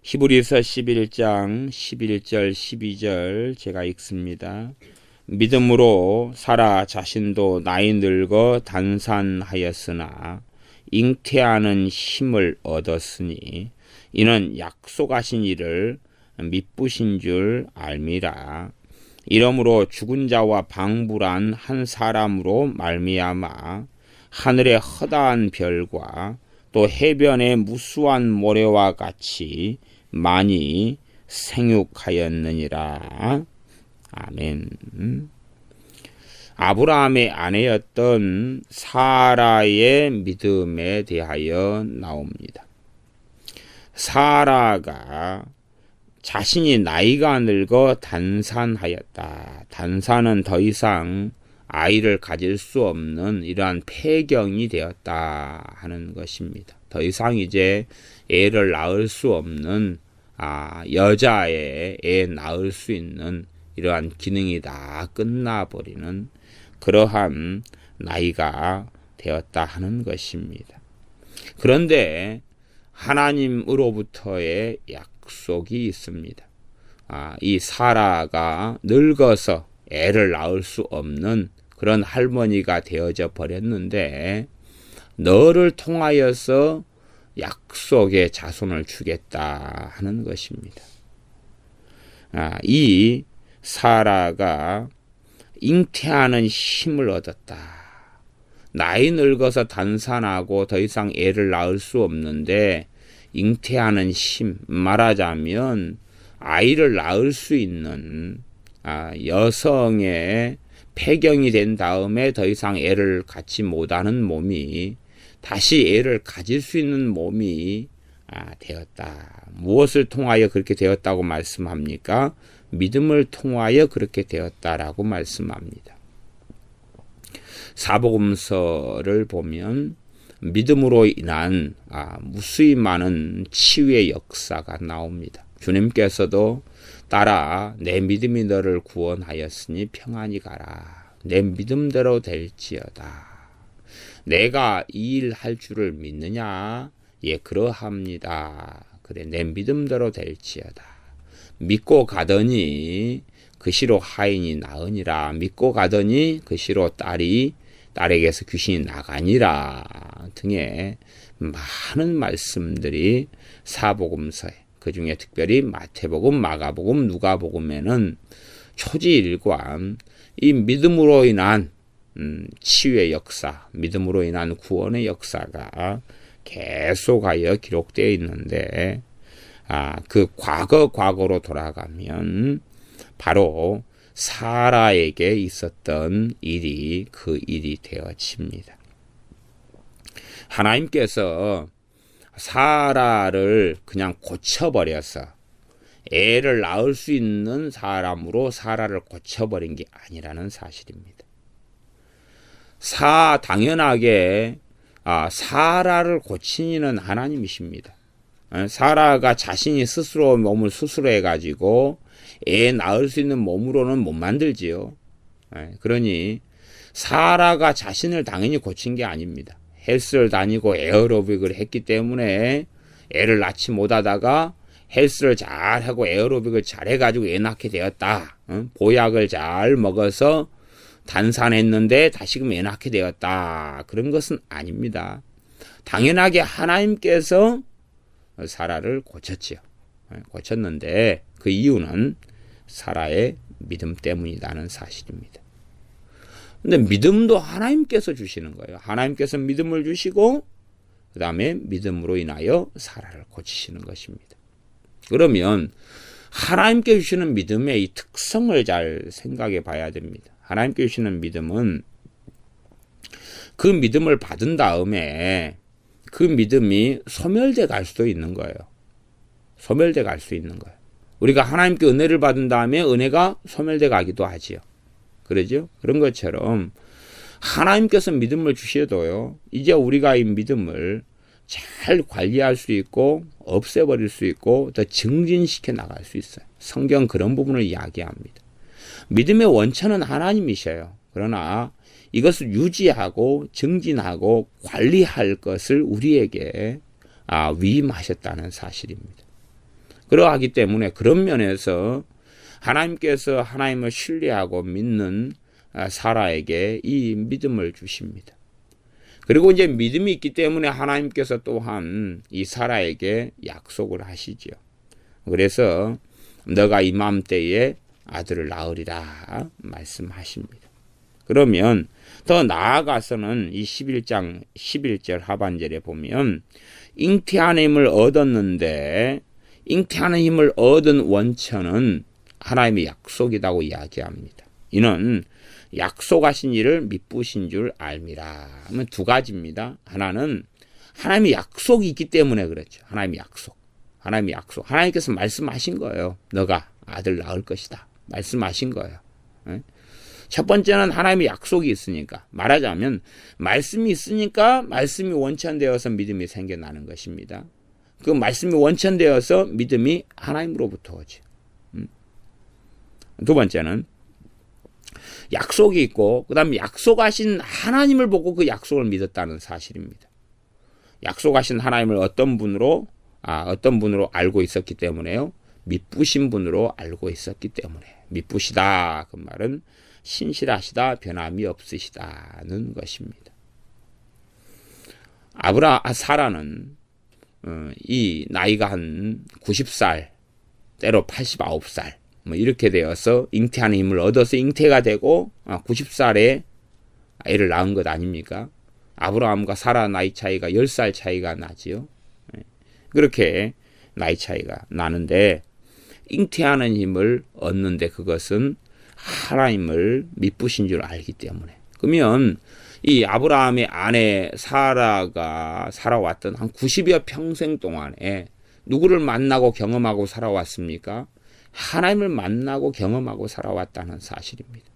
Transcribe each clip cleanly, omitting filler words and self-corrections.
히브리서 11장 11절 12절 제가 읽습니다. 믿음으로 사라 자신도 나이 늙어 단산하였으나 잉태하는 힘을 얻었으니 이는 약속하신 이를 미쁘신 줄 알미라. 이러므로 죽은 자와 방불한 한 사람으로 말미암아 하늘의 허다한 별과 또 해변의 무수한 모래와 같이 많이 생육하였느니라. 아멘. 아브라함의 아내였던 사라의 믿음에 대하여 나옵니다. 사라가 자신이 나이가 늙어 단산하였다. 단산은 더 이상 아이를 가질 수 없는 이러한 폐경이 되었다 하는 것입니다. 더 이상 이제 애를 낳을 수 없는 여자의 애 낳을 수 있는 이러한 기능이 다 끝나버리는 그러한 나이가 되었다 하는 것입니다. 그런데 하나님으로부터의 약속이 있습니다. 이 사라가 늙어서 애를 낳을 수 없는 그런 할머니가 되어져 버렸는데 너를 통하여서 약속의 자손을 주겠다 하는 것입니다. 이 사라가 잉태하는 힘을 얻었다. 나이 늙어서 단산하고 더 이상 애를 낳을 수 없는데 잉태하는 힘, 말하자면 아이를 낳을 수 있는 여성의 폐경이 된 다음에 더 이상 애를 갖지 못하는 몸이 다시 애를 가질 수 있는 몸이 되었다. 무엇을 통하여 그렇게 되었다고 말씀합니까? 믿음을 통하여 그렇게 되었다라고 말씀합니다. 사복음서를 보면 믿음으로 인한 무수히 많은 치유의 역사가 나옵니다. 주님께서도 따라 내 믿음이 너를 구원하였으니 평안히 가라. 내 믿음대로 될지어다. 내가 이 일 할 줄을 믿느냐? 예, 그러합니다. 그래, 내 믿음대로 될지어다. 믿고 가더니 그 시로 하인이 나으니라. 믿고 가더니 그 시로 딸에게서 귀신이 나가니라 등의 많은 말씀들이 사복음서에, 그 중에 특별히 마태복음, 마가복음, 누가복음에는 초지일관 이 믿음으로 인한 치유의 역사, 믿음으로 인한 구원의 역사가 계속하여 기록되어 있는데 그 과거로 돌아가면 바로 사라에게 있었던 일이 그 일이 되어집니다. 하나님께서 사라를 그냥 고쳐버려서 애를 낳을 수 있는 사람으로 사라를 고쳐버린 게 아니라는 사실입니다. 당연하게 사라를 고친 이는 하나님이십니다. 사라가 자신이 스스로 몸을 수술해가지고 애 낳을 수 있는 몸으로는 못 만들지요. 그러니 사라가 자신을 당연히 고친 게 아닙니다. 헬스를 다니고 에어로빅을 했기 때문에 애를 낳지 못하다가 헬스를 잘하고 에어로빅을 잘해가지고 애 낳게 되었다. 보약을 잘 먹어서 단산했는데 다시금 애 낳게 되었다. 그런 것은 아닙니다. 당연하게 하나님께서 사라를 고쳤지요. 고쳤는데 그 이유는 사라의 믿음 때문이라는 사실입니다. 근데 믿음도 하나님께서 주시는 거예요. 하나님께서 믿음을 주시고 그 다음에 믿음으로 인하여 사라를 고치시는 것입니다. 그러면 하나님께 주시는 믿음의 이 특성을 잘 생각해 봐야 됩니다. 하나님께 주시는 믿음은 그 믿음을 받은 다음에 그 믿음이 소멸돼 갈 수도 있는 거예요. 소멸돼 갈 수 있는 거예요. 우리가 하나님께 은혜를 받은 다음에 은혜가 소멸돼 가기도 하지요. 그러죠? 그런 것처럼 하나님께서 믿음을 주셔도요, 이제 우리가 이 믿음을 잘 관리할 수 있고 없애버릴 수 있고 더 증진시켜 나갈 수 있어요. 성경 그런 부분을 이야기합니다. 믿음의 원천은 하나님이셔요. 그러나 이것을 유지하고 증진하고 관리할 것을 우리에게 위임하셨다는 사실입니다. 그러하기 때문에 그런 면에서 하나님께서 하나님을 신뢰하고 믿는 사라에게 이 믿음을 주십니다. 그리고 이제 믿음이 있기 때문에 하나님께서 또한 이 사라에게 약속을 하시죠. 그래서 너가 이맘때에 아들을 낳으리라 말씀하십니다. 그러면 더 나아가서는 이 11장 11절 하반절에 보면 잉태하는 힘을 얻었는데 잉태하는 힘을 얻은 원천은 하나님의 약속이라고 이야기합니다. 이는 약속하신 일을 미쁘신 줄 알미라 하면 두 가지입니다. 하나는 하나님의 약속이 있기 때문에 그렇죠. 하나님의 약속. 하나님께서 말씀하신 거예요. 너가 아들 낳을 것이다. 말씀하신 거예요. 첫 번째는 하나님의 약속이 있으니까, 말하자면 말씀이 있으니까 말씀이 원천되어서 믿음이 생겨나는 것입니다. 그 말씀이 원천되어서 믿음이 하나님으로부터 오죠. 두 번째는 약속이 있고 그 다음에 약속하신 하나님을 보고 그 약속을 믿었다는 사실입니다. 약속하신 하나님을 어떤 분으로 알고 있었기 때문에요. 미쁘신 분으로 알고 있었기 때문에. 미쁘시다 그 말은 신실하시다, 변함이 없으시다는 것입니다. 사라는 이 나이가 한 90살, 때로 89살 이렇게 되어서 잉태하는 힘을 얻어서 잉태가 되고 90살에 아이를 낳은 것 아닙니까? 아브라함과 사라 나이 차이가 10살 차이가 나지요. 그렇게 나이 차이가 나는데 잉태하는 힘을 얻는데 그것은 하나님을 미쁘신 줄 알기 때문에. 그러면 이 아브라함의 아내 사라가 살아왔던 한 90여 평생 동안에 누구를 만나고 경험하고 살아왔습니까? 하나님을 만나고 경험하고 살아왔다는 사실입니다.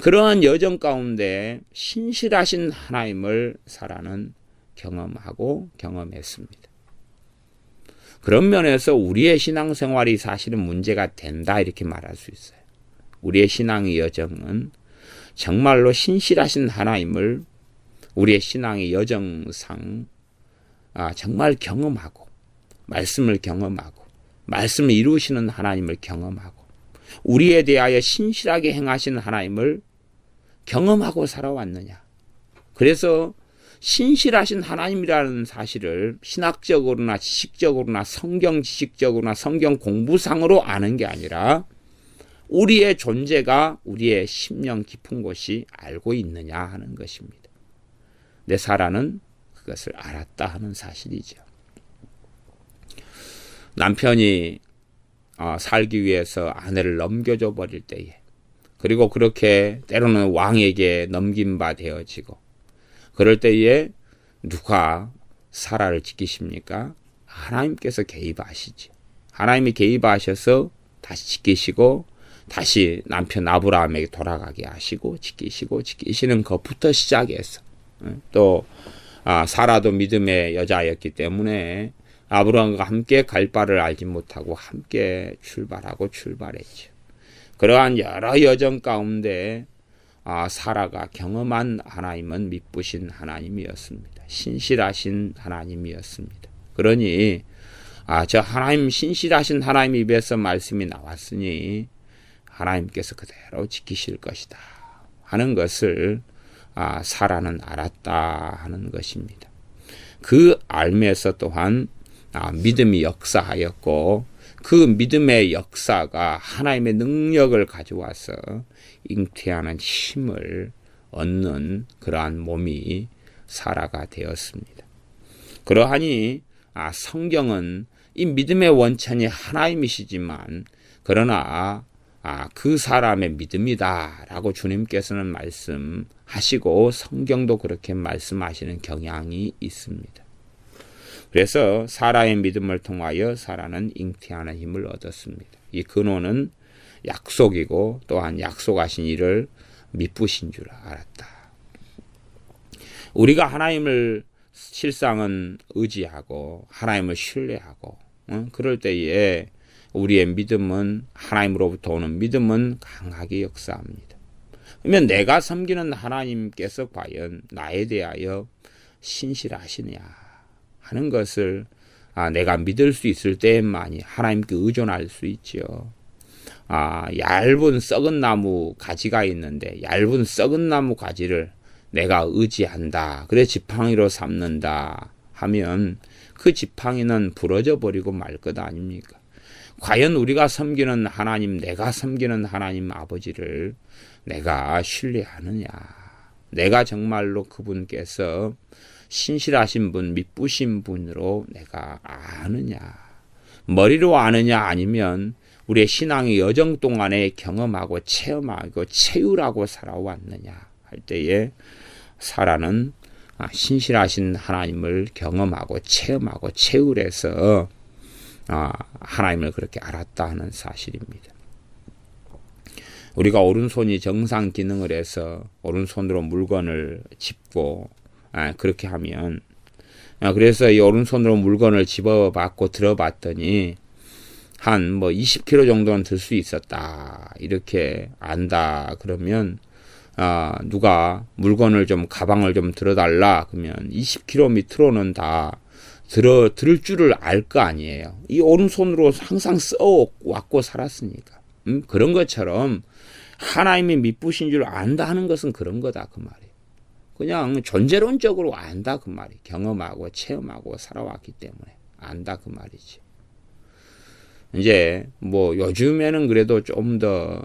그러한 여정 가운데 신실하신 하나님을 사라는 경험하고 경험했습니다. 그런 면에서 우리의 신앙생활이 사실은 문제가 된다 이렇게 말할 수 있어요. 우리의 신앙의 여정은 정말로 신실하신 하나님을 우리의 신앙의 여정상 정말 경험하고 말씀을 경험하고 말씀을 이루시는 하나님을 경험하고 우리에 대하여 신실하게 행하시는 하나님을 경험하고 살아왔느냐. 그래서 신실하신 하나님이라는 사실을 신학적으로나 지식적으로나 성경 지식적으로나 성경 공부상으로 아는 게 아니라 우리의 존재가 우리의 심령 깊은 곳이 알고 있느냐 하는 것입니다. 내 사라는 그것을 알았다 하는 사실이죠. 남편이 살기 위해서 아내를 넘겨줘 버릴 때에 그리고 그렇게 때로는 왕에게 넘긴 바 되어지고 그럴 때에 누가 사라를 지키십니까? 하나님께서 개입하시죠. 하나님이 개입하셔서 다시 지키시고 다시 남편 아브라함에게 돌아가게 하시고 지키시는 것부터 시작해서 또 사라도 믿음의 여자였기 때문에 아브라함과 함께 갈 바를 알지 못하고 함께 출발했죠. 그러한 여러 여정 가운데 사라가 경험한 하나님은 미쁘신 하나님이었습니다. 신실하신 하나님이었습니다. 그러니 저 하나님 신실하신 하나님 입에서 말씀이 나왔으니 하나님께서 그대로 지키실 것이다 하는 것을 사라는 알았다 하는 것입니다. 그 알면서 또한 믿음이 역사하였고 그 믿음의 역사가 하나님의 능력을 가져와서 잉태하는 힘을 얻는 그러한 몸이 사라가 되었습니다. 그러하니 성경은 이 믿음의 원천이 하나님이시지만 그러나 그 사람의 믿음이다라고 주님께서는 말씀하시고 성경도 그렇게 말씀하시는 경향이 있습니다. 그래서 사라의 믿음을 통하여 사라는 잉태하는 힘을 얻었습니다. 이 근원은 약속이고 또한 약속하신 이를 미쁘신 줄 알았다. 우리가 하나님을 실상은 의지하고 하나님을 신뢰하고 그럴 때에 우리의 믿음은 하나님으로부터 오는 믿음은 강하게 역사합니다. 그러면 내가 섬기는 하나님께서 과연 나에 대하여 신실하시냐 하는 것을 내가 믿을 수 있을 때만이 하나님께 의존할 수 있죠. 얇은 썩은 나무 가지가 있는데 얇은 썩은 나무 가지를 내가 의지한다. 그래 지팡이로 삼는다 하면 그 지팡이는 부러져 버리고 말 것 아닙니까? 과연 우리가 섬기는 하나님, 내가 섬기는 하나님 아버지를 내가 신뢰하느냐? 내가 정말로 그분께서 신실하신 분, 믿으신 분으로 내가 아느냐? 머리로 아느냐 아니면 우리의 신앙의 여정 동안에 경험하고 체험하고 채우라고 살아왔느냐 할 때에 사라는 신실하신 하나님을 경험하고 체험하고 채우래서 하나님을 그렇게 알았다 하는 사실입니다. 우리가 오른손이 정상 기능을 해서 오른손으로 물건을 짚고 그렇게 하면 그래서 이 오른손으로 물건을 집어봤고 들어봤더니 한 20kg 정도는 들 수 있었다. 이렇게 안다. 그러면 누가 물건을 좀 가방을 좀 들어달라. 그러면 20kg 밑으로는 다 들을 줄을 알 거 아니에요. 이 오른손으로 항상 써왔고 살았으니까. 그런 것처럼 하나님이 믿으신 줄 안다 하는 것은 그런 거다 그 말이에요. 그냥 존재론적으로 안다 그 말이. 경험하고 체험하고 살아왔기 때문에 안다 그 말이지. 이제 요즘에는 그래도 좀 더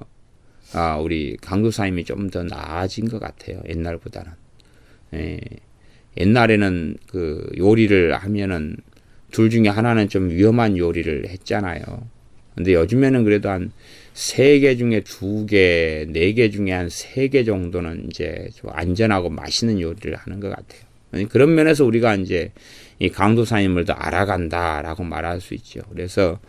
우리 강도사님이 좀 더 나아진 것 같아요. 옛날보다는. 옛날에는 그 요리를 하면은 둘 중에 하나는 좀 위험한 요리를 했잖아요. 근데 요즘에는 그래도 한 3개 중에 2개, 4개 중에 한 3개 정도는 이제 좀 안전하고 맛있는 요리를 하는 것 같아요. 그런 면에서 우리가 이제 이 강도사님을 더 알아간다라고 말할 수 있죠. 그래서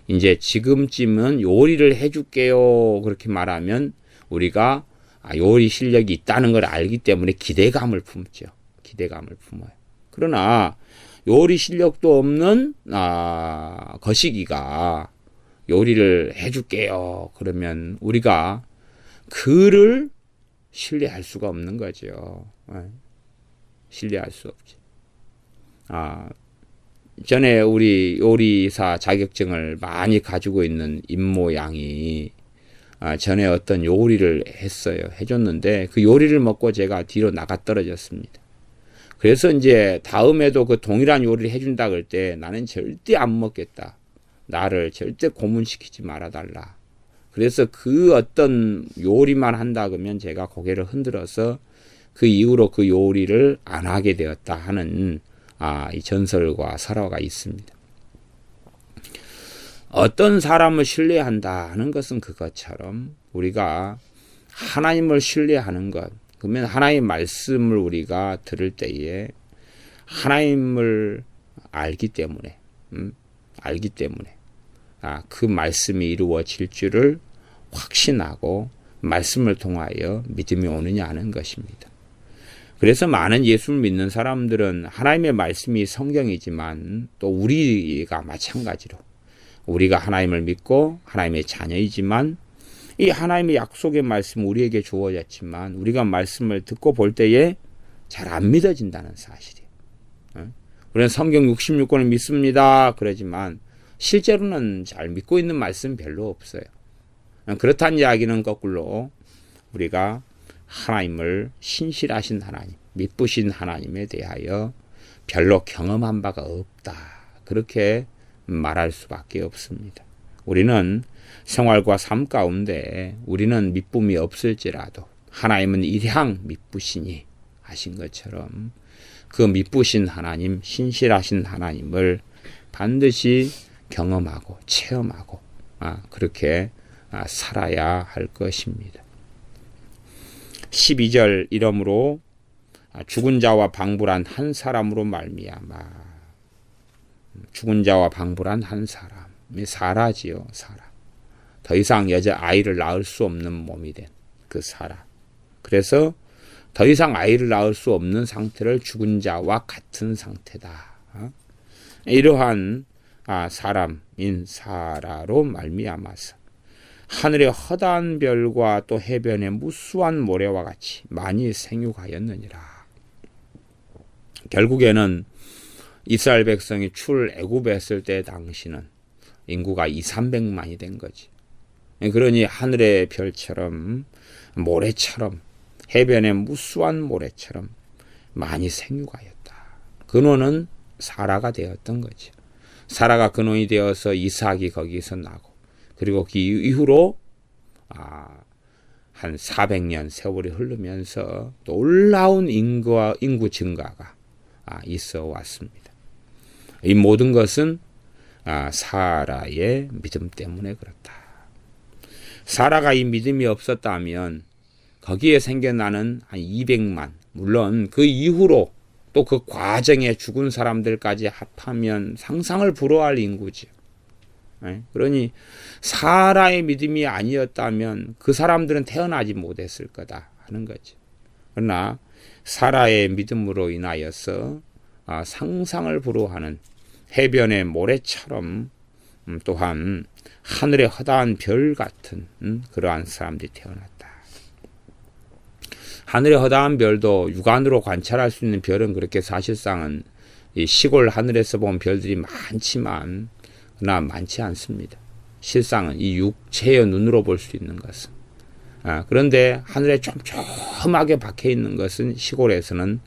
이제 지금쯤은 요리를 해줄게요. 그렇게 말하면 우리가 요리 실력이 있다는 걸 알기 때문에 기대감을 품죠. 기대감을 품어요. 그러나 요리 실력도 없는 거시기가 요리를 해줄게요. 그러면 우리가 그를 신뢰할 수가 없는 거죠. 신뢰할 수 없지. 전에 우리 요리사 자격증을 많이 가지고 있는 임모양이 전에 어떤 요리를 했어요. 해줬는데 그 요리를 먹고 제가 뒤로 나가 떨어졌습니다. 그래서 이제 다음에도 그 동일한 요리를 해준다 그럴 때 나는 절대 안 먹겠다. 나를 절대 고문시키지 말아달라. 그래서 그 어떤 요리만 한다 그러면 제가 고개를 흔들어서 그 이후로 그 요리를 안 하게 되었다 하는 이 전설과 설화가 있습니다. 어떤 사람을 신뢰한다 하는 것은 그것처럼 우리가 하나님을 신뢰하는 것, 그러면 하나님의 말씀을 우리가 들을 때에 하나님을 알기 때문에 그 말씀이 이루어질 줄을 확신하고 말씀을 통하여 믿음이 오느냐 하는 것입니다. 그래서 많은 예수를 믿는 사람들은 하나님의 말씀이 성경이지만 또 우리가 마찬가지로 우리가 하나님을 믿고 하나님의 자녀이지만 이 하나님의 약속의 말씀 우리에게 주어졌지만 우리가 말씀을 듣고 볼 때에 잘 안 믿어진다는 사실이에요. 우리는 성경 66권을 믿습니다. 그러지만 실제로는 잘 믿고 있는 말씀 별로 없어요. 그렇다는 이야기는 거꾸로 우리가 하나님을 신실하신 하나님, 믿으신 하나님에 대하여 별로 경험한 바가 없다. 그렇게 말할 수밖에 없습니다. 우리는 생활과 삶 가운데 우리는 믿음이 없을지라도 하나님은 일향 믿으시니 하신 것처럼 그 믿으신 하나님, 신실하신 하나님을 반드시 경험하고 체험하고 그렇게 살아야 할 것입니다. 12절 이러므로 죽은 자와 방불한 한 사람으로 말미암아. 죽은 자와 방불한 한 사람이 사라지요. 사라. 더 이상 아이를 낳을 수 없는 몸이 된 그 사라. 그래서 더 이상 아이를 낳을 수 없는 상태를 죽은 자와 같은 상태다. 이러한 사람인 사라로 말미암아서 하늘의 허다한 별과 또 해변의 무수한 모래와 같이 많이 생육하였느니라. 결국에는 이스라엘 백성이 출애굽했을 때 당시는 인구가 200~300만이 된 거지. 그러니 하늘의 별처럼 모래처럼 해변의 무수한 모래처럼 많이 생육하였다. 근원은 사라가 되었던 거죠. 사라가 근원이 되어서 이삭이 거기서 나고, 그리고 그 이후로 한 400년 세월이 흐르면서 놀라운 인구 증가가 있어 왔습니다. 이 모든 것은 사라의 믿음 때문에 그렇다. 사라가 이 믿음이 없었다면 거기에 생겨나는 한 200만, 물론 그 이후로 또 그 과정에 죽은 사람들까지 합하면 상상을 불허할 인구죠. 그러니 사라의 믿음이 아니었다면 그 사람들은 태어나지 못했을 거다 하는 거죠. 그러나 사라의 믿음으로 인하여서 상상을 불허하는 해변의 모래처럼 또한 하늘의 허다한 별 같은 그러한 사람들이 태어났다. 하늘의 허다한 별도 육안으로 관찰할 수 있는 별은 그렇게 사실상은 이 시골 하늘에서 본 별들이 많지만 그러나 많지 않습니다. 실상은 이 육체의 눈으로 볼 수 있는 것은 그런데 하늘에 촘촘하게 박혀 있는 것은 시골에서는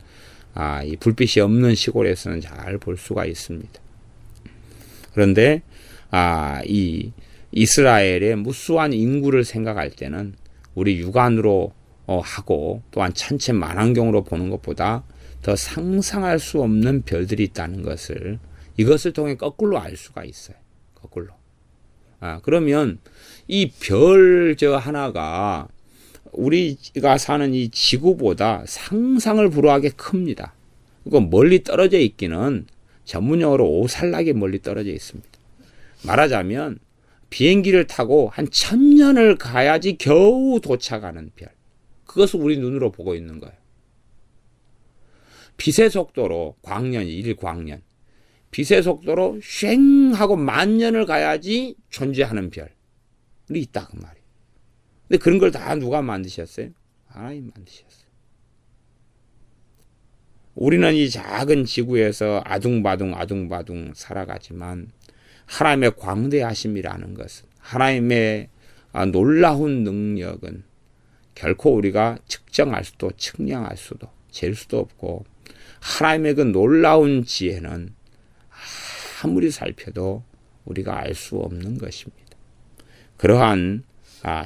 이 불빛이 없는 시골에서는 잘 볼 수가 있습니다. 그런데 이 이스라엘의 무수한 인구를 생각할 때는 우리 육안으로 하고 또한 천체 만환경으로 보는 것보다 더 상상할 수 없는 별들이 있다는 것을 이것을 통해 거꾸로 알 수가 있어요. 거꾸로. 그러면 이 별 하나가 우리가 사는 이 지구보다 상상을 불허하게 큽니다. 그리고 멀리 떨어져 있기는 전문용어로 오살나게 멀리 떨어져 있습니다. 말하자면 비행기를 타고 한 1000년을 가야지 겨우 도착하는 별. 그것을 우리 눈으로 보고 있는 거예요. 빛의 속도로 광년이 1광년. 빛의 속도로 쉥 하고 10,000년을 가야지 존재하는 별이 있다 그 말이에요. 근데 그런 걸 다 누가 만드셨어요? 하나님 만드셨어요. 우리는 이 작은 지구에서 아둥바둥 살아가지만 하나님의 광대하심이라는 것은, 하나님의 놀라운 능력은 결코 우리가 측정할 수도 측량할 수도 잴 수도 없고, 하나님의 그 놀라운 지혜는 아무리 살펴도 우리가 알 수 없는 것입니다. 그러한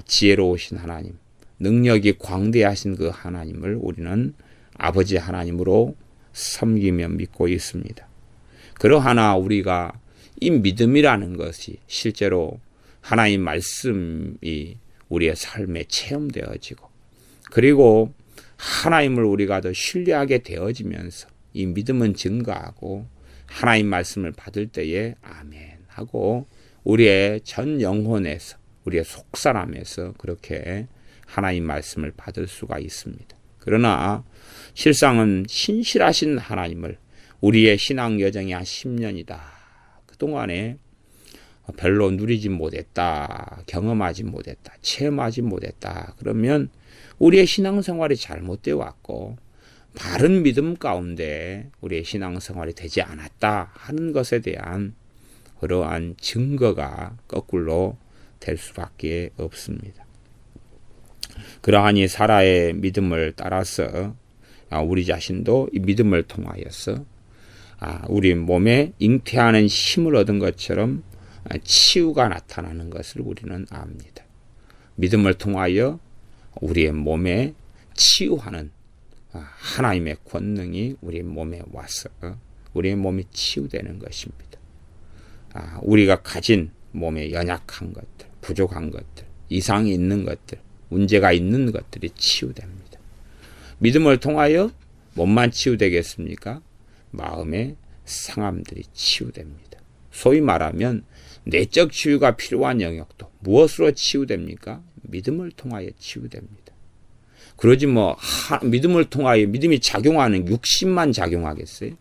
지혜로우신 하나님, 능력이 광대하신 그 하나님을 우리는 아버지 하나님으로 섬기며 믿고 있습니다. 그러하나 우리가 이 믿음이라는 것이 실제로 하나님 말씀이 우리의 삶에 체험되어지고, 그리고 하나님을 우리가 더 신뢰하게 되어지면서 이 믿음은 증가하고 하나님 말씀을 받을 때에 아멘 하고 우리의 전 영혼에서, 우리의 속사람에서 그렇게 하나님 말씀을 받을 수가 있습니다. 그러나 실상은 신실하신 하나님을 우리의 신앙 여정이 한 10년이다. 그동안에 별로 누리지 못했다, 경험하지 못했다, 체험하지 못했다. 그러면 우리의 신앙생활이 잘못되어 왔고 바른 믿음 가운데 우리의 신앙생활이 되지 않았다 하는 것에 대한 그러한 증거가 거꾸로 될 수밖에 없습니다. 그러하니 사라의 믿음을 따라서 우리 자신도 이 믿음을 통하여서 우리 몸에 잉태하는 힘을 얻은 것처럼 치유가 나타나는 것을 우리는 압니다. 믿음을 통하여 우리의 몸에 치유하는 하나님의 권능이 우리 몸에 와서 우리의 몸이 치유되는 것입니다. 우리가 가진 몸에 연약한 것들, 부족한 것들, 이상이 있는 것들, 문제가 있는 것들이 치유됩니다. 믿음을 통하여 몸만 치유되겠습니까? 마음의 상함들이 치유됩니다. 소위 말하면 내적 치유가 필요한 영역도 무엇으로 치유됩니까? 믿음을 통하여 치유됩니다. 그러지 믿음을 통하여 믿음이 작용하는 육신만 작용하겠어요?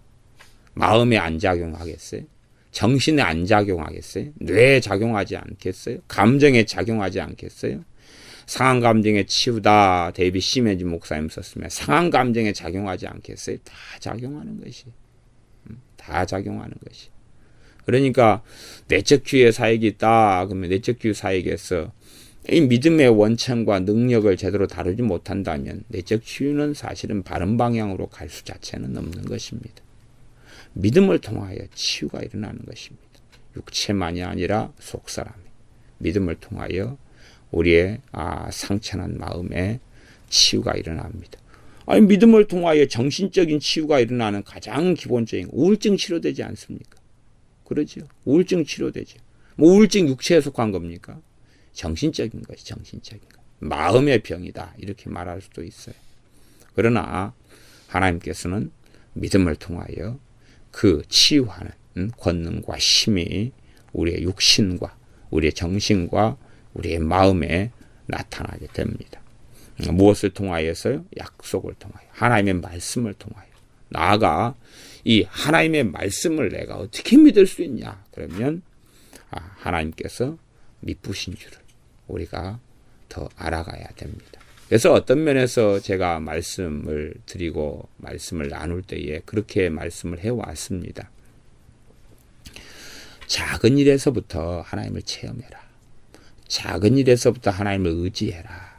마음에 안 작용하겠어요? 정신에 안 작용하겠어요? 뇌에 작용하지 않겠어요? 감정에 작용하지 않겠어요? 상한 감정에 치유다. 데이빗 시메지 목사님 썼으면 상한 감정에 작용하지 않겠어요? 다 작용하는 것이. 다 다 작용하는 것이. 그러니까 내적주의 사역이 있다. 그러면 내적주의 사역에서 이 믿음의 원천과 능력을 제대로 다루지 못한다면 내적 치유는 사실은 바른 방향으로 갈 수 자체는 없는 것입니다. 믿음을 통하여 치유가 일어나는 것입니다. 육체만이 아니라 속사람이 믿음을 통하여 우리의 상처난 마음에 치유가 일어납니다. 아니, 믿음을 통하여 정신적인 치유가 일어나는 가장 기본적인 우울증 치료되지 않습니까? 그러죠. 우울증 치료되죠. 뭐 우울증 육체에 속한 겁니까? 정신적인 것이 정신적인 것. 마음의 병이다. 이렇게 말할 수도 있어요. 그러나 하나님께서는 믿음을 통하여 그 치유하는 권능과 힘이 우리의 육신과 우리의 정신과 우리의 마음에 나타나게 됩니다. 무엇을 통하여서요? 약속을 통하여, 하나님의 말씀을 통하여. 나아가 이 하나님의 말씀을 내가 어떻게 믿을 수 있냐? 그러면 하나님께서 미쁘신 줄을 우리가 더 알아가야 됩니다. 그래서 어떤 면에서 제가 말씀을 드리고 말씀을 나눌 때에 그렇게 말씀을 해왔습니다. 작은 일에서부터 하나님을 체험해라. 작은 일에서부터 하나님을 의지해라.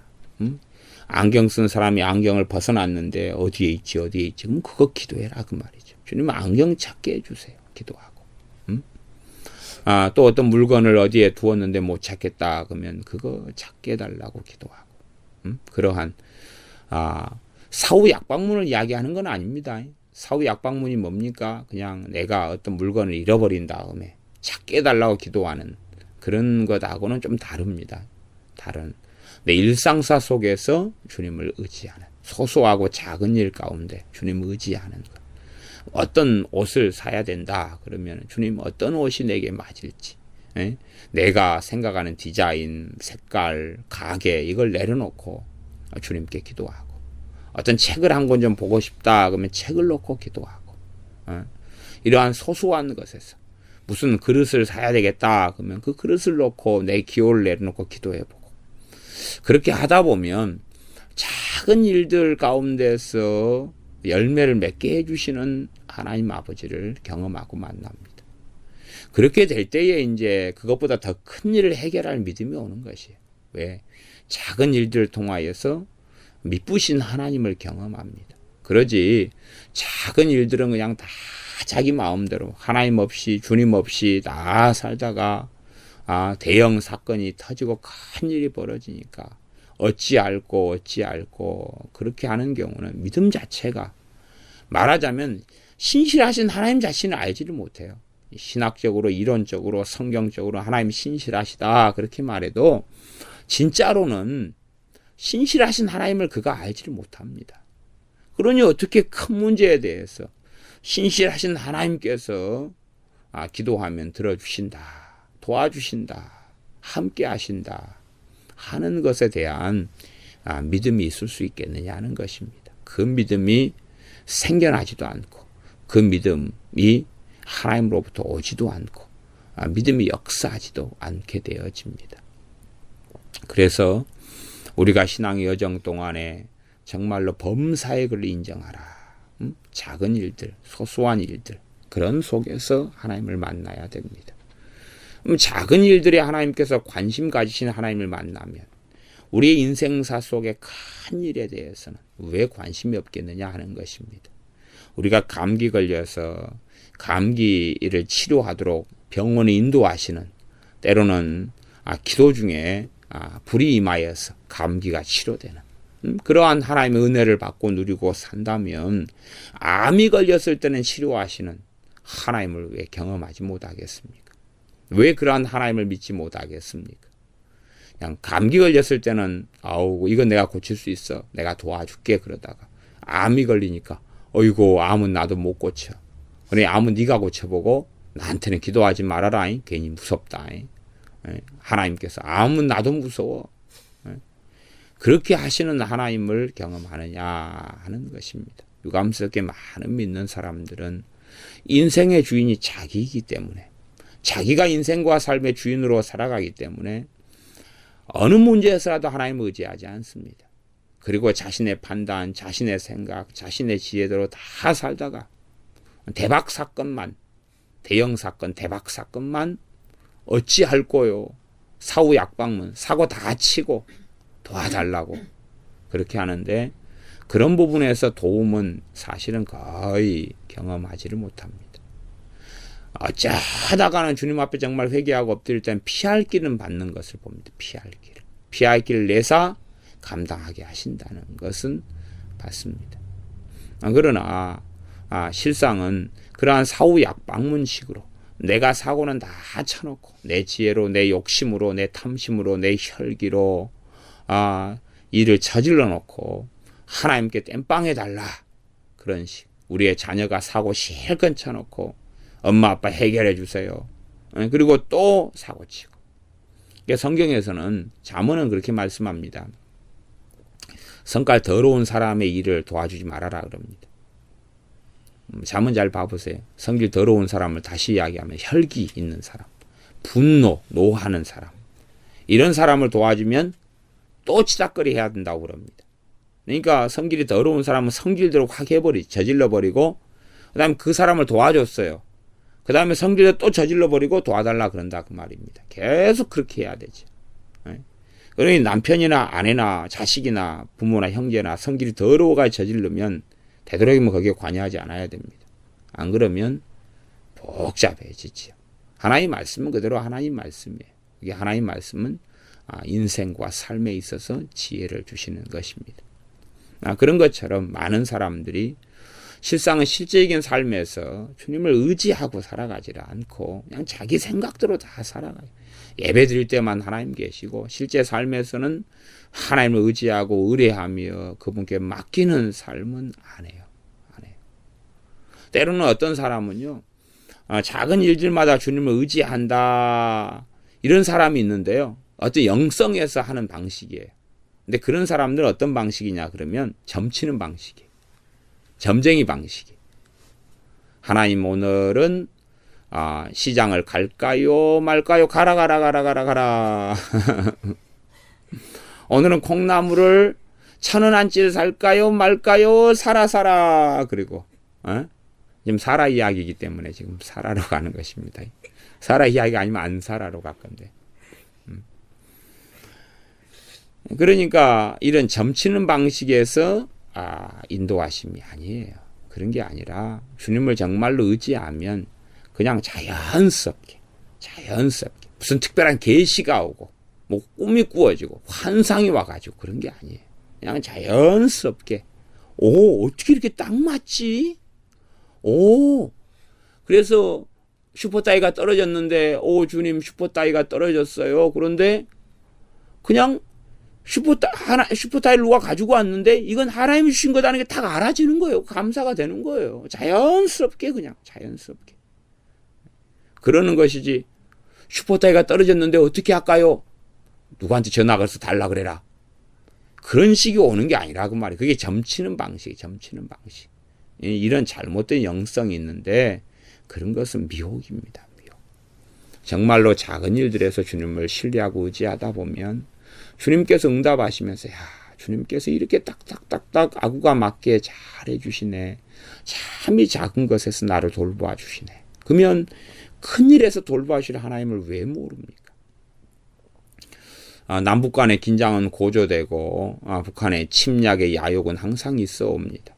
안경 쓴 사람이 안경을 벗어났는데 어디에 있지? 그럼 그거 기도해라 그 말이죠. 주님 안경 찾게 해주세요. 기도하고. 또 어떤 물건을 어디에 두었는데 못 찾겠다 그러면 그거 찾게 해달라고 기도하고. 그러한 사후 약방문을 이야기하는 건 아닙니다. 사후 약방문이 뭡니까? 그냥 내가 어떤 물건을 잃어버린 다음에 찾게 해달라고 기도하는 그런 것하고는 좀 다릅니다. 다른 내 일상사 속에서 주님을 의지하는 소소하고 작은 일 가운데 주님을 의지하는 것. 어떤 옷을 사야 된다 그러면 주님 어떤 옷이 내게 맞을지, 내가 생각하는 디자인, 색깔, 가게 이걸 내려놓고 주님께 기도하고, 어떤 책을 한 권 좀 보고 싶다 그러면 책을 놓고 기도하고, 이러한 소소한 것에서 무슨 그릇을 사야 되겠다 그러면 그 그릇을 놓고 내 기호를 내려놓고 기도해보고, 그렇게 하다 보면 작은 일들 가운데서 열매를 맺게 해주시는 하나님 아버지를 경험하고 만납니다. 그렇게 될 때에 이제 그것보다 더 큰 일을 해결할 믿음이 오는 것이에요. 왜? 작은 일들을 통하여서 미쁘신 하나님을 경험합니다. 그러지 작은 일들은 그냥 다 자기 마음대로 하나님 없이 주님 없이 다 살다가 대형 사건이 터지고 큰 일이 벌어지니까 어찌 알고 그렇게 하는 경우는 믿음 자체가 말하자면 신실하신 하나님 자신을 알지를 못해요. 신학적으로 이론적으로 성경적으로 하나님 신실하시다 그렇게 말해도 진짜로는 신실하신 하나님을 그가 알지를 못합니다. 그러니 어떻게 큰 문제에 대해서 신실하신 하나님께서 기도하면 들어주신다, 도와주신다, 함께 하신다 하는 것에 대한 믿음이 있을 수 있겠느냐 하는 것입니다. 그 믿음이 생겨나지도 않고 그 믿음이 하나님으로부터 오지도 않고 믿음이 역사하지도 않게 되어집니다. 그래서 우리가 신앙의 여정 동안에 정말로 범사역을 인정하라. 작은 일들, 소소한 일들 그런 속에서 하나님을 만나야 됩니다. 작은 일들에 하나님께서 관심 가지시는 하나님을 만나면 우리의 인생사 속의 큰 일에 대해서는 왜 관심이 없겠느냐 하는 것입니다. 우리가 감기 걸려서 감기를 치료하도록 병원에 인도하시는, 때로는 기도 중에 불이 임하여서 감기가 치료되는 그러한 하나님의 은혜를 받고 누리고 산다면 암이 걸렸을 때는 치료하시는 하나님을 왜 경험하지 못하겠습니까? 왜 그러한 하나님을 믿지 못하겠습니까? 그냥 감기 걸렸을 때는 이건 내가 고칠 수 있어, 내가 도와줄게 그러다가 암이 걸리니까 어이고 암은 나도 못 고쳐, 그래 암은 네가 고쳐보고 나한테는 기도하지 말아라, 괜히 무섭다. 하나님께서 암은 나도 무서워, 그렇게 하시는 하나님을 경험하느냐 하는 것입니다. 유감스럽게 많은 믿는 사람들은 인생의 주인이 자기이기 때문에, 자기가 인생과 삶의 주인으로 살아가기 때문에 어느 문제에서라도 하나님을 의지하지 않습니다. 그리고 자신의 판단, 자신의 생각, 자신의 지혜대로 다 살다가 대박 사건만, 대형 사건, 대박 사건만 어찌할 거요. 사후 약방문, 사고 다 치고 도와달라고 그렇게 하는데 그런 부분에서 도움은 사실은 거의 경험하지를 못합니다. 어쩌다가는 주님 앞에 정말 회개하고 엎드릴 때는 피할 길은 받는 것을 봅니다. 피할 길을 내사 감당하게 하신다는 것은 봤습니다. 그러나 실상은 그러한 사후 약방문식으로 내가 사고는 다 쳐놓고 내 지혜로 내 욕심으로 내 탐심으로 내 혈기로 일을 저질러 놓고 하나님께 땜빵해 달라 그런 식 우리의 자녀가 사고 실컷 쳐놓고 엄마 아빠 해결해 주세요. 그리고 또 사고 치고 성경에서는 잠언은 그렇게 말씀합니다. 성깔 더러운 사람의 일을 도와주지 말아라 그럽니다. 잠언 잘 봐보세요. 성질 더러운 사람을 다시 이야기하면 혈기 있는 사람, 노하는 사람 이런 사람을 도와주면 또 치닥거리 해야 된다고 그럽니다. 그러니까 성질이 더러운 사람은 성질대로 확 저질러버리고 그 다음에 그 사람을 도와줬어요. 그 다음에 성질대로 또 저질러버리고 도와달라 그런다 그 말입니다. 계속 그렇게 해야 되죠. 그러니 남편이나 아내나 자식이나 부모나 형제나 성질이 더러워가 저지르면 되도록이면 거기에 관여하지 않아야 됩니다. 안 그러면 복잡해지죠. 하나님 말씀은 그대로 하나님 말씀이에요. 이게 하나님 말씀은 인생과 삶에 있어서 지혜를 주시는 것입니다. 그런 것처럼 많은 사람들이 실상은 실제적인 삶에서 주님을 의지하고 살아가지를 않고 그냥 자기 생각대로 다 살아가요. 예배 드릴 때만 하나님 계시고 실제 삶에서는 하나님을 의지하고 의뢰하며 그분께 맡기는 삶은 안 해요. 때로는 어떤 사람은요. 작은 일들마다 주님을 의지한다. 이런 사람이 있는데요. 어떤 영성에서 하는 방식이에요. 근데 그런 사람들은 어떤 방식이냐 그러면 점치는 방식이에요. 점쟁이 방식이에요. 하나님 오늘은 시장을 갈까요 말까요? 가라. 오늘은 콩나물을 1,000원어치를 살까요 말까요? 사라. 그리고 지금 사라 이야기이기 때문에 지금 사라로 가는 것입니다. 사라 이야기가 아니면 안 사라로 갈 건데. 그러니까 이런 점치는 방식에서 인도하심이 아니에요. 그런 게 아니라 주님을 정말로 의지하면 그냥 자연스럽게 무슨 특별한 계시가 오고 뭐 꿈이 꾸어지고 환상이 와가지고 그런 게 아니에요. 그냥 자연스럽게 어떻게 이렇게 딱 맞지? 그래서 슈퍼따이가 떨어졌는데 주님 슈퍼따이가 떨어졌어요. 그런데 그냥 슈퍼타일 누가 가지고 왔는데 이건 하나님이 주신 거다는 게 딱 알아지는 거예요. 감사가 되는 거예요. 자연스럽게 그러는 것이지. 슈퍼타이가 떨어졌는데 어떻게 할까요? 누구한테 전화 걸어서 달라 그래라. 그런 식이 오는 게 아니라 그 말이에요. 그게 점치는 방식. 이런 잘못된 영성이 있는데 그런 것은 미혹입니다. 정말로 작은 일들에서 주님을 신뢰하고 의지하다 보면 주님께서 응답하시면서 주님께서 이렇게 딱딱딱딱 아구가 맞게 잘해 주시네. 참이 작은 것에서 나를 돌봐 주시네. 그러면 큰 일에서 돌봐 주실 하나님을 왜 모릅니까? 남북 간의 긴장은 고조되고 북한의 침략의 야욕은 항상 있어 옵니다.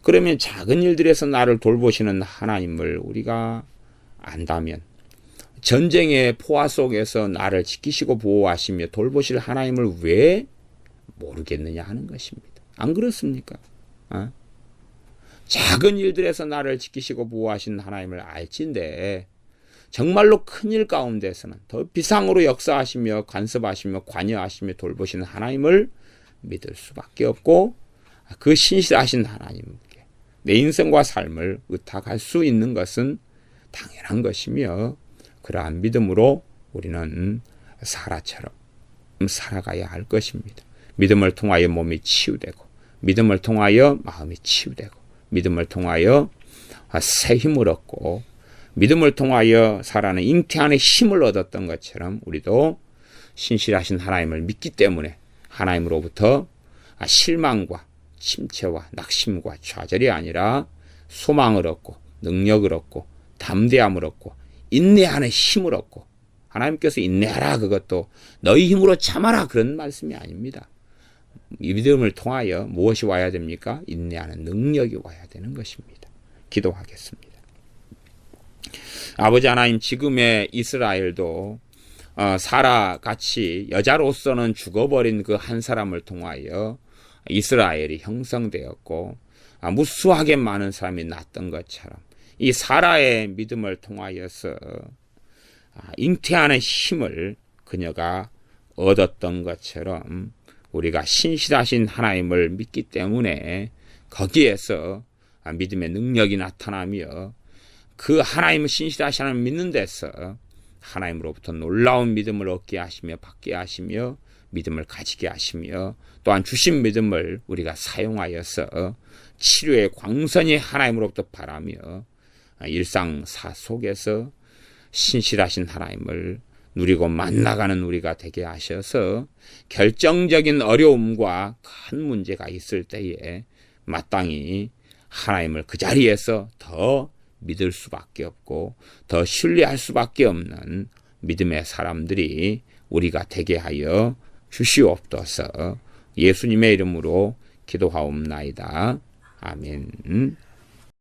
그러면 작은 일들에서 나를 돌보시는 하나님을 우리가 안다면 전쟁의 포화 속에서 나를 지키시고 보호하시며 돌보실 하나님을 왜 모르겠느냐 하는 것입니다. 안 그렇습니까? 작은 일들에서 나를 지키시고 보호하시는 하나님을 알진데 정말로 큰일 가운데서는 더 비상으로 역사하시며 간섭하시며 관여하시며 돌보시는 하나님을 믿을 수밖에 없고 그 신실하신 하나님께 내 인생과 삶을 의탁할 수 있는 것은 당연한 것이며 그러한 믿음으로 우리는 사라처럼 살아가야 할 것입니다. 믿음을 통하여 몸이 치유되고 믿음을 통하여 마음이 치유되고 믿음을 통하여 새 힘을 얻고 믿음을 통하여 살아가는 잉태안의 힘을 얻었던 것처럼 우리도 신실하신 하나님을 믿기 때문에 하나님으로부터 실망과 침체와 낙심과 좌절이 아니라 소망을 얻고 능력을 얻고 담대함을 얻고 인내하는 힘을 얻고, 하나님께서 인내하라 그것도 너희 힘으로 참아라 그런 말씀이 아닙니다. 이 믿음을 통하여 무엇이 와야 됩니까? 인내하는 능력이 와야 되는 것입니다. 기도하겠습니다. 아버지 하나님, 지금의 이스라엘도 사라같이 여자로서는 죽어버린 그 한 사람을 통하여 이스라엘이 형성되었고 무수하게 많은 사람이 났던 것처럼 이 사라의 믿음을 통하여서 잉태하는 힘을 그녀가 얻었던 것처럼 우리가 신실하신 하나님을 믿기 때문에 거기에서 믿음의 능력이 나타나며 그 하나님을 신실하신 하나님을 믿는 데서 하나님으로부터 놀라운 믿음을 얻게 하시며 받게 하시며 믿음을 가지게 하시며 또한 주신 믿음을 우리가 사용하여서 치료의 광선이 하나님으로부터 바라며 일상사 속에서 신실하신 하나님을 누리고 만나가는 우리가 되게 하셔서 결정적인 어려움과 큰 문제가 있을 때에 마땅히 하나님을 그 자리에서 더 믿을 수밖에 없고 더 신뢰할 수밖에 없는 믿음의 사람들이 우리가 되게 하여 주시옵소서. 예수님의 이름으로 기도하옵나이다. 아멘.